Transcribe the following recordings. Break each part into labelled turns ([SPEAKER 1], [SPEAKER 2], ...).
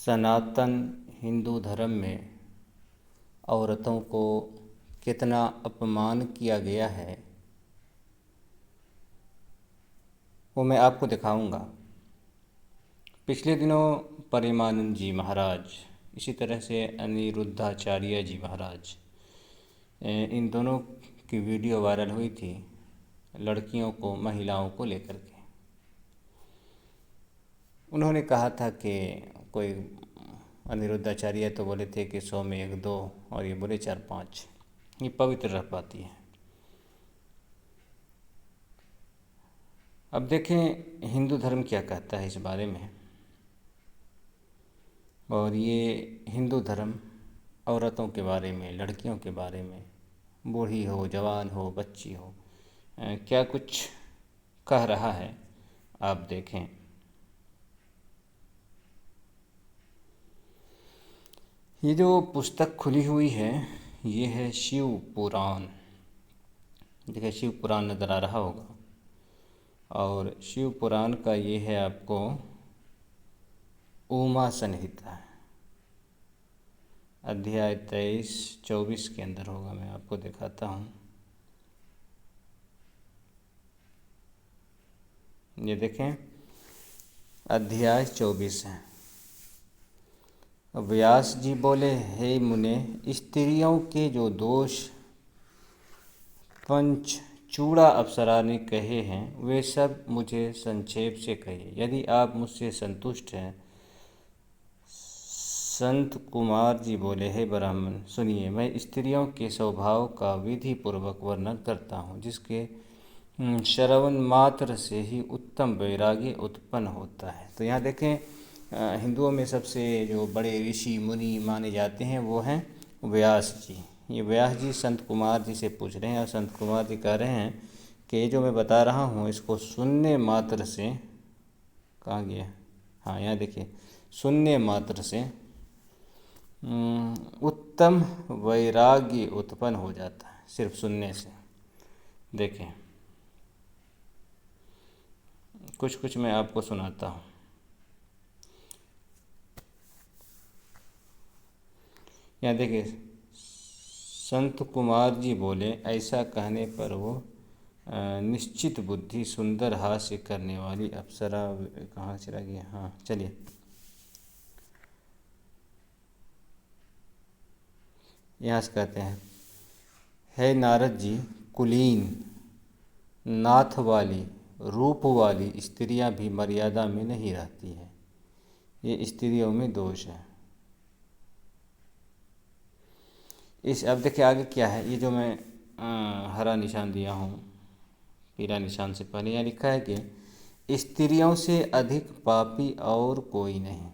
[SPEAKER 1] सनातन हिंदू धर्म में औरतों को कितना अपमान किया गया है वो मैं आपको दिखाऊंगा। पिछले दिनों परिमानंद जी महाराज, इसी तरह से अनिरुद्धाचार्य जी महाराज, इन दोनों की वीडियो वायरल हुई थी लड़कियों को, महिलाओं को लेकर के। उन्होंने कहा था कि कोई अनिरुद्धाचार्य तो बोले थे कि 100 में 1-2 और ये बोले 4-5 ये पवित्र रह पाती है। अब देखें हिंदू धर्म क्या कहता है इस बारे में। और ये हिंदू धर्म औरतों के बारे में, लड़कियों के बारे में, बूढ़ी हो, जवान हो, बच्ची हो, क्या कुछ कह रहा है आप देखें। ये जो पुस्तक खुली हुई है ये है शिव पुराण। देखिए शिव पुराण नज़र आ रहा होगा। और शिव पुराण का ये है आपको उमा संहिता, अध्याय 23-24 के अंदर होगा। मैं आपको दिखाता हूँ। ये देखें अध्याय 24 है। व्यास जी बोले, हे मुने, स्त्रियों के जो दोष पंच चूड़ा अप्सरा ने कहे हैं वे सब मुझे संक्षेप से कहिए, यदि आप मुझसे संतुष्ट हैं। संत कुमार जी बोले, हे ब्राह्मण सुनिए, मैं स्त्रियों के स्वभाव का विधि पूर्वक वर्णन करता हूँ, जिसके श्रवण मात्र से ही उत्तम वैराग्य उत्पन्न होता है। तो यहाँ देखें हिंदुओं में सबसे जो बड़े ऋषि मुनि माने जाते हैं वो हैं व्यास जी। ये व्यास जी संत कुमार जी से पूछ रहे हैं और संत कुमार जी कह रहे हैं कि ये जो मैं बता रहा हूँ इसको सुनने मात्र से, कहाँ गया, हाँ यहाँ देखिए, सुनने मात्र से उत्तम वैराग्य उत्पन्न हो जाता है, सिर्फ सुनने से। देखें कुछ मैं आपको सुनाता हूँ। यहाँ देखिए संत कुमार जी बोले, ऐसा कहने पर वो निश्चित बुद्धि सुंदर हास्य करने वाली अप्सरा, कहाँ चला गया, हाँ चलिए, यहाँ से कहते हैं, हे नारद जी, कुलीन, नाथ वाली, रूप वाली स्त्रियां भी मर्यादा में नहीं रहती हैं। ये स्त्रियों में दोष है। इस अब देखिए आगे क्या है। ये जो मैं हरा निशान दिया हूँ, पीला निशान से पहले यहाँ लिखा है कि स्त्रियों से अधिक पापी और कोई नहीं।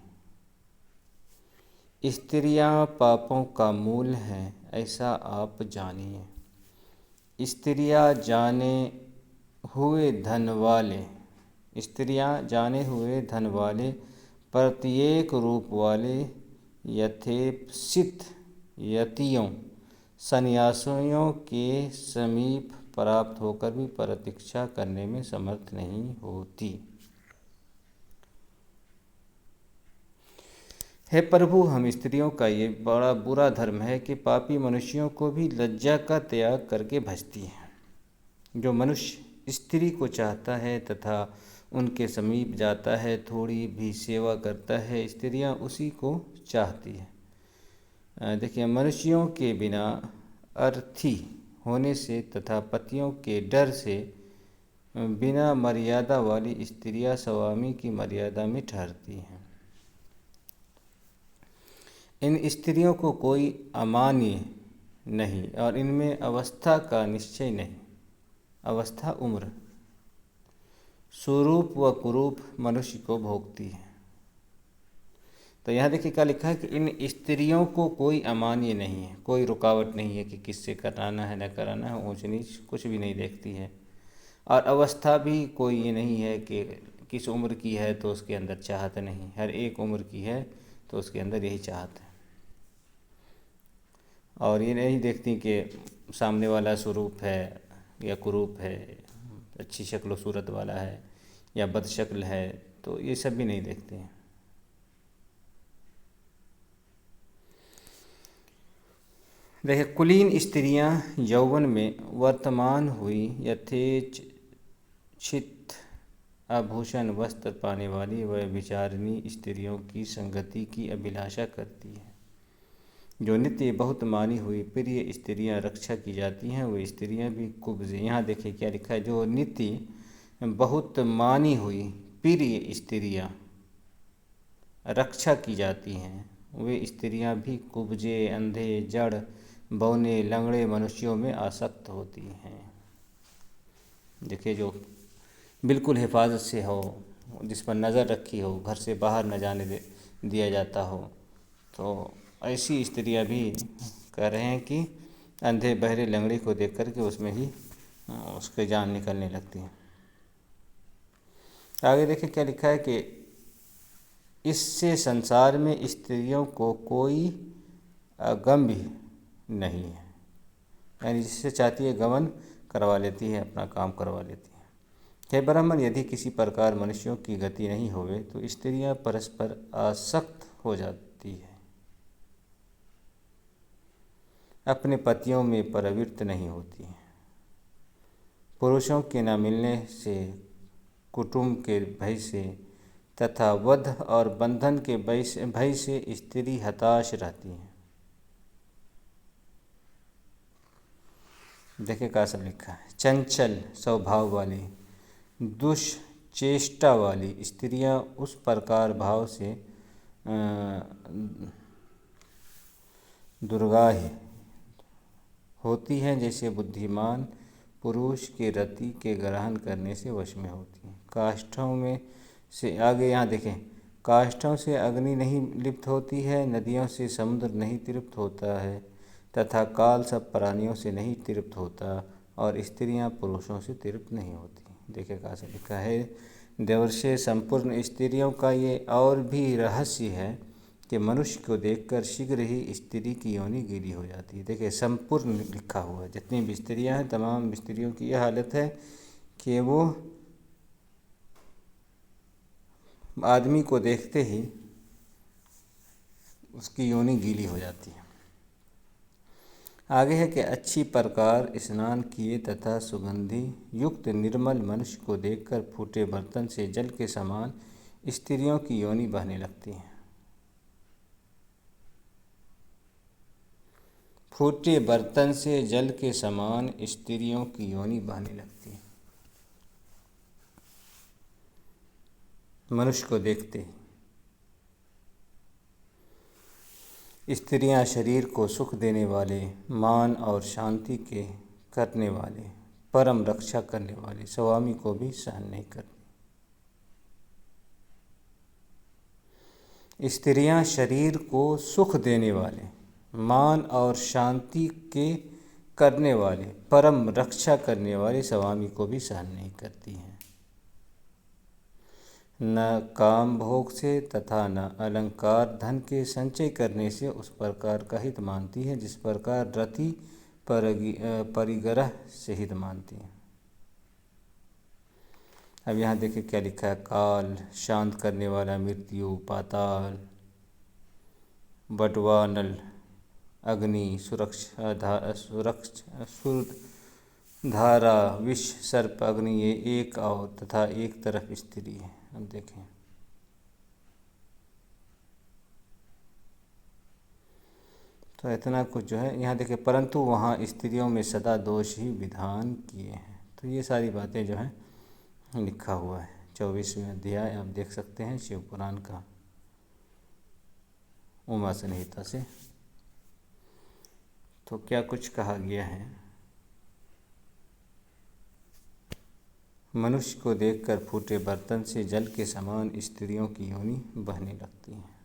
[SPEAKER 1] स्त्रियां पापों का मूल हैं, ऐसा आप जानिए। स्त्रियां जाने हुए धन वाले, स्त्रियां जाने हुए धन वाले, प्रत्येक रूप वाले, यथेप्सित यतियों, सन्यासियों के समीप प्राप्त होकर भी प्रतीक्षा करने में समर्थ नहीं होती। हे प्रभु, हम स्त्रियों का ये बड़ा बुरा धर्म है कि पापी मनुष्यों को भी लज्जा का त्याग करके भजती है। जो मनुष्य स्त्री को चाहता है तथा उनके समीप जाता है, थोड़ी भी सेवा करता है, स्त्रियां उसी को चाहती है। देखिए मनुष्यों के बिना अर्थी होने से तथा पतियों के डर से बिना मर्यादा वाली स्त्रियां स्वामी की मर्यादा में ठहरती हैं। इन स्त्रियों को कोई अमान्य नहीं और इनमें अवस्था का निश्चय नहीं। अवस्था उम्र, सुरूप व कुरूप मनुष्य को भोगती है। तो यहाँ देखिए क्या लिखा है कि इन स्त्रियों को कोई अमान्य नहीं है, कोई रुकावट नहीं है कि किससे कराना है न कराना है, ऊंच नीच कुछ भी नहीं देखती है। और अवस्था भी कोई ये नहीं है कि किस उम्र की है तो उसके अंदर चाहत नहीं, हर एक उम्र की है तो उसके अंदर यही चाहत है। और ये नहीं देखती कि सामने वाला स्वरूप है या कुरूप है, अच्छी शक्ल सूरत वाला है या बदशक्ल है, तो ये सब भी नहीं देखते हैं। देखिए, कुलीन स्त्रियां यौवन में वर्तमान हुई यथेच्छित आभूषण वस्त्र पाने वाली व विचारिणी स्त्रियों की संगति की अभिलाषा करती है। जो नित्य बहुत मानी हुई प्रिय स्त्रियां रक्षा की जाती हैं, वो स्त्रियां भी कुब्ज़। यहाँ देखिए क्या लिखा है, जो नित्य बहुत मानी हुई प्रिय स्त्रियां रक्षा की जाती हैं, वे स्त्रियां भी कुब्जे, अंधे, जड़, बौने, लंगड़े मनुष्यों में आसक्त होती हैं। देखिए, जो बिल्कुल हिफाजत से हो, जिस पर नज़र रखी हो, घर से बाहर न जाने दिया जाता हो, तो ऐसी स्त्रियां भी कह रहे हैं कि अंधे, बहरे, लंगड़े को देख कर के उसमें ही उसके जान निकलने लगती है। आगे देखिए क्या लिखा है कि इससे संसार में स्त्रियों को कोई गम भी नहीं है, यानी जिससे चाहती है गमन करवा लेती है, अपना काम करवा लेती है। हे ब्राह्मण, यदि किसी प्रकार मनुष्यों की गति नहीं होवे तो स्त्रियां परस्पर आसक्त हो जाती है, अपने पतियों में प्रवृत्त नहीं होती हैं। पुरुषों के न मिलने से, कुटुंब के भय से तथा वध और बंधन के भय से स्त्री हताश रहती है। देखिए क्या सब लिखा है, चंचल स्वभाव वाली, दुष्चेष्टा वाली स्त्रियां उस प्रकार भाव से दुर्गाह होती हैं जैसे बुद्धिमान पुरुष के रति के ग्रहण करने से वश में होती हैं। काष्ठों में से, आगे यहाँ देखें, काष्ठों से अग्नि नहीं लिप्त होती है, नदियों से समुद्र नहीं तृप्त होता है तथा काल सब प्राणियों से नहीं तृप्त होता, और स्त्रियां पुरुषों से तृप्त नहीं होती। देखिए कहाँ से लिखा है, देवर्षि संपूर्ण स्त्रियों का ये और भी रहस्य है कि मनुष्य को देखकर शीघ्र ही स्त्री की योनि गीली हो जाती है। देखिए संपूर्ण लिखा हुआ है, जितनी भी स्त्रियां हैं तमाम स्त्रियों की यह हालत है कि वो आदमी को देखते ही उसकी योनि गीली हो जाती है। आगे है कि अच्छी प्रकार स्नान किए तथा सुगंधि युक्त निर्मल मनुष्य को देखकर फूटे बर्तन से जल के समान स्त्रियों की योनि बहने लगती है। फूटे बर्तन से जल के समान स्त्रियों की योनि बहने लगती है मनुष्य को देखते ही। स्त्रियां शरीर को सुख देने वाले, मान और शांति के करने वाले, परम रक्षा करने वाले स्वामी को भी सहन नहीं करती। स्त्रियां शरीर को सुख देने वाले, मान और शांति के करने वाले, परम रक्षा करने वाले स्वामी को भी सहन नहीं करती हैं। न काम भोग से तथा न अलंकार धन के संचय करने से उस प्रकार का हित मानती है जिस प्रकार रति परिग्रह से हित मानती है। अब यहाँ देखिए क्या लिखा है, काल शांत करने वाला, मृत्यु, पाताल, बटवानल, अग्नि, धारा, विष, सर्प, अग्नि, ये एक और तथा एक तरफ स्त्री है। अब देखें, तो इतना कुछ जो है यहाँ देखें, परंतु वहाँ स्त्रियों में सदा दोष ही विधान किए हैं। तो ये सारी बातें जो हैं लिखा हुआ है। 24वें अध्याय आप देख सकते हैं शिव पुराण का, उमा संहिता से। तो क्या कुछ कहा गया है, मनुष्य को देखकर फूटे बर्तन से जल के समान स्त्रियों की योनि बहने लगती हैं।